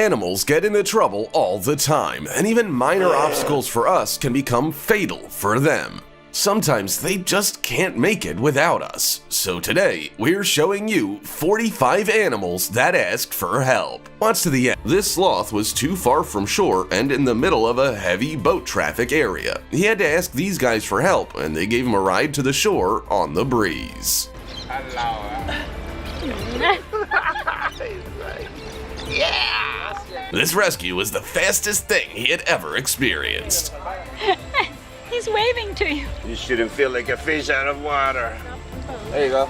Animals get into trouble all the time, and even minor obstacles for us can become fatal for them. Sometimes they just can't make it without us. So today, we're showing you 45 animals that asked for help. Watch to the end. This sloth was too far from shore and in the middle of a heavy boat traffic area. He had to ask these guys for help, and they gave him a ride to the shore on the breeze. Yeah! This rescue was the fastest thing he had ever experienced. He's waving to you. You shouldn't feel like a fish out of water. There you go.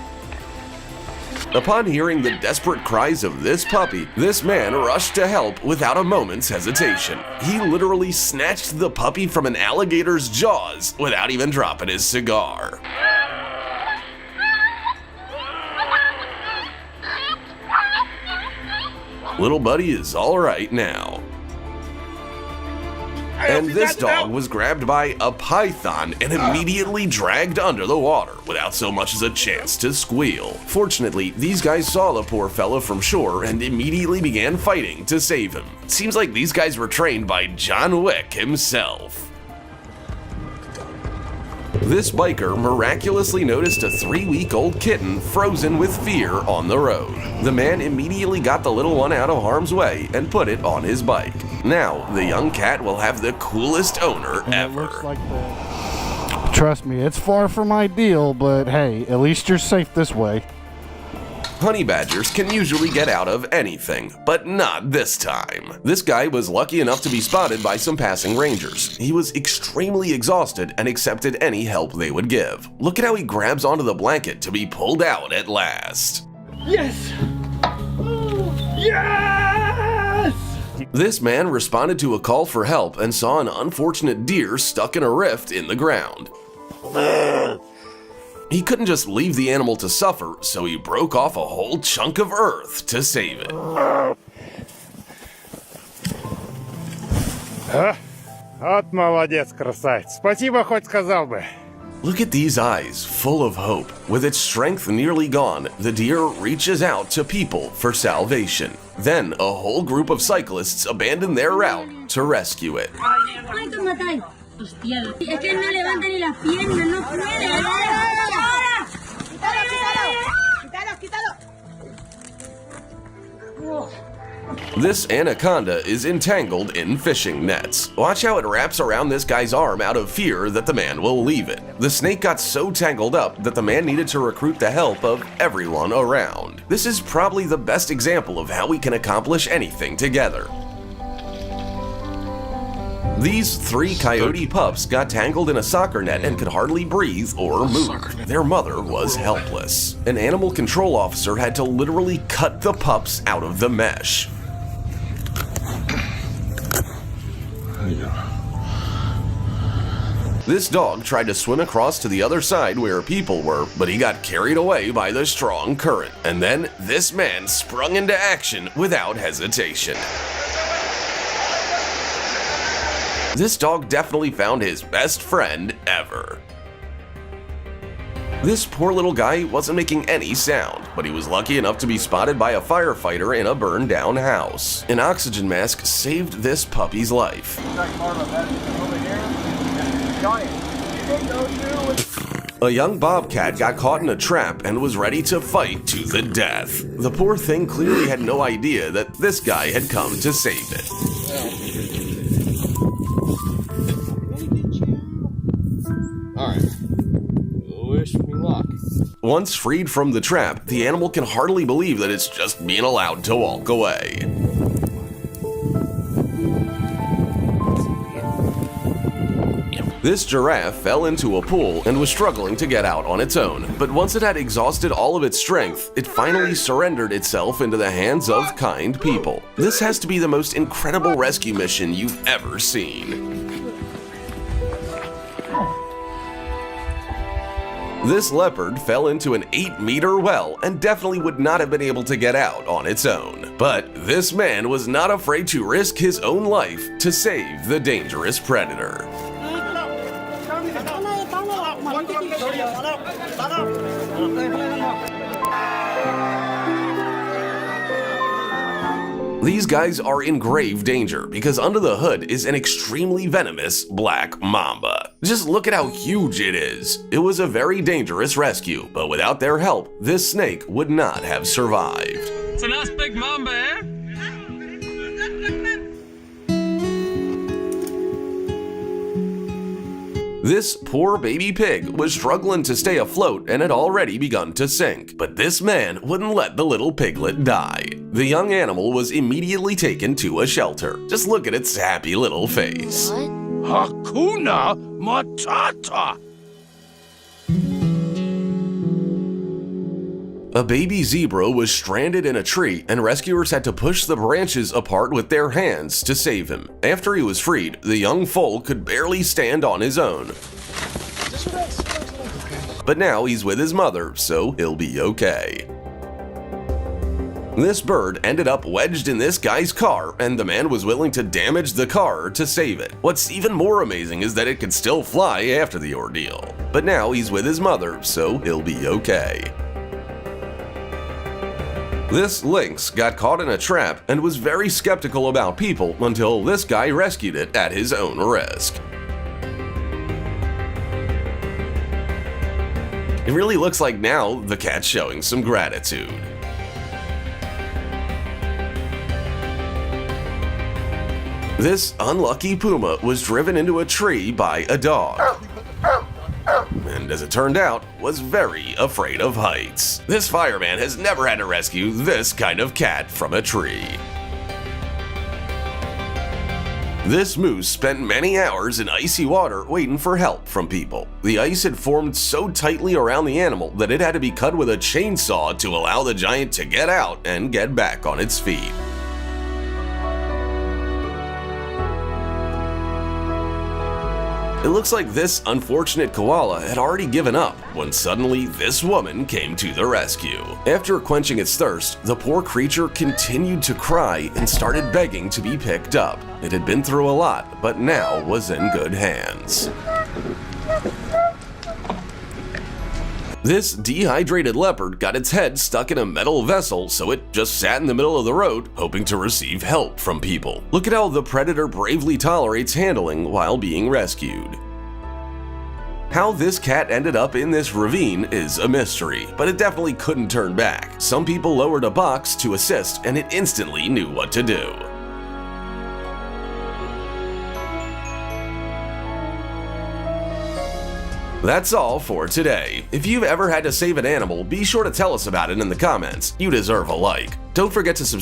Upon hearing the desperate cries of this puppy, this man rushed to help without a moment's hesitation. He literally snatched the puppy from an alligator's jaws without even dropping his cigar. Little buddy is all right now. And this dog was grabbed by a python and immediately dragged under the water without so much as a chance to squeal. Fortunately, these guys saw the poor fella from shore and immediately began fighting to save him. Seems like these guys were trained by John Wick himself. This biker miraculously noticed a 3-week-old kitten frozen with fear on the road. The man immediately got the little one out of harm's way and put it on his bike. Now, the young cat will have the coolest owner ever. Looks like that. Trust me, it's far from ideal, but hey, at least you're safe this way. Honey badgers can usually get out of anything, but not this time. This guy was lucky enough to be spotted by some passing rangers. He was extremely exhausted and accepted any help they would give. Look at how he grabs onto the blanket to be pulled out at last. Yes! Yes! This man responded to a call for help and saw an unfortunate deer stuck in a rift in the ground. He couldn't just leave the animal to suffer, so he broke off a whole chunk of earth to save it. Вот молодец, красавец. Спасибо, хоть сказал бы. Look at these eyes, full of hope. With its strength nearly gone, the deer reaches out to people for salvation. Then, a whole group of cyclists abandon their route to rescue it. This anaconda is entangled in fishing nets. Watch how it wraps around this guy's arm out of fear that the man will leave it. The snake got so tangled up that the man needed to recruit the help of everyone around. This is probably the best example of how we can accomplish anything together. These 3 coyote pups got tangled in a soccer net and could hardly breathe or move. Their mother was helpless. An animal control officer had to literally cut the pups out of the mesh. This dog tried to swim across to the other side where people were, but he got carried away by the strong current. And then this man sprung into action without hesitation. This dog definitely found his best friend ever. This poor little guy wasn't making any sound, but he was lucky enough to be spotted by a firefighter in a burned down house. An oxygen mask saved this puppy's life. A young bobcat got caught in a trap and was ready to fight to the death. The poor thing clearly had no idea that this guy had come to save it. Wish me luck. Once freed from the trap, the animal can hardly believe that it's just being allowed to walk away. This giraffe fell into a pool and was struggling to get out on its own, but once it had exhausted all of its strength, it finally surrendered itself into the hands of kind people. This has to be the most incredible rescue mission you've ever seen. This leopard fell into an 8-meter well and definitely would not have been able to get out on its own. But this man was not afraid to risk his own life to save the dangerous predator. These guys are in grave danger because under the hood is an extremely venomous black mamba. Just look at how huge it is. It was a very dangerous rescue, but without their help, this snake would not have survived. It's a nice big mamba, eh? This poor baby pig was struggling to stay afloat and had already begun to sink, but this man wouldn't let the little piglet die. The young animal was immediately taken to a shelter. Just look at its happy little face. Hakuna Matata. A baby zebra was stranded in a tree and rescuers had to push the branches apart with their hands to save him. After he was freed, the young foal could barely stand on his own. But now he's with his mother, so he'll be okay. This bird ended up wedged in this guy's car, and the man was willing to damage the car to save it. What's even more amazing is that it could still fly after the ordeal. But now he's with his mother, so he'll be okay. This lynx got caught in a trap and was very skeptical about people until this guy rescued it at his own risk. It really looks like now the cat's showing some gratitude. This unlucky puma was driven into a tree by a dog. And as it turned out, was very afraid of heights. This fireman has never had to rescue this kind of cat from a tree. This moose spent many hours in icy water waiting for help from people. The ice had formed so tightly around the animal that it had to be cut with a chainsaw to allow the giant to get out and get back on its feet. It looks like this unfortunate koala had already given up when suddenly this woman came to the rescue. After quenching its thirst, the poor creature continued to cry and started begging to be picked up. It had been through a lot, but now was in good hands. This dehydrated leopard got its head stuck in a metal vessel, so it just sat in the middle of the road, hoping to receive help from people. Look at how the predator bravely tolerates handling while being rescued. How this cat ended up in this ravine is a mystery, but it definitely couldn't turn back. Some people lowered a box to assist, and it instantly knew what to do. That's all for today. If you've ever had to save an animal, be sure to tell us about it in the comments. You deserve a like. Don't forget to subscribe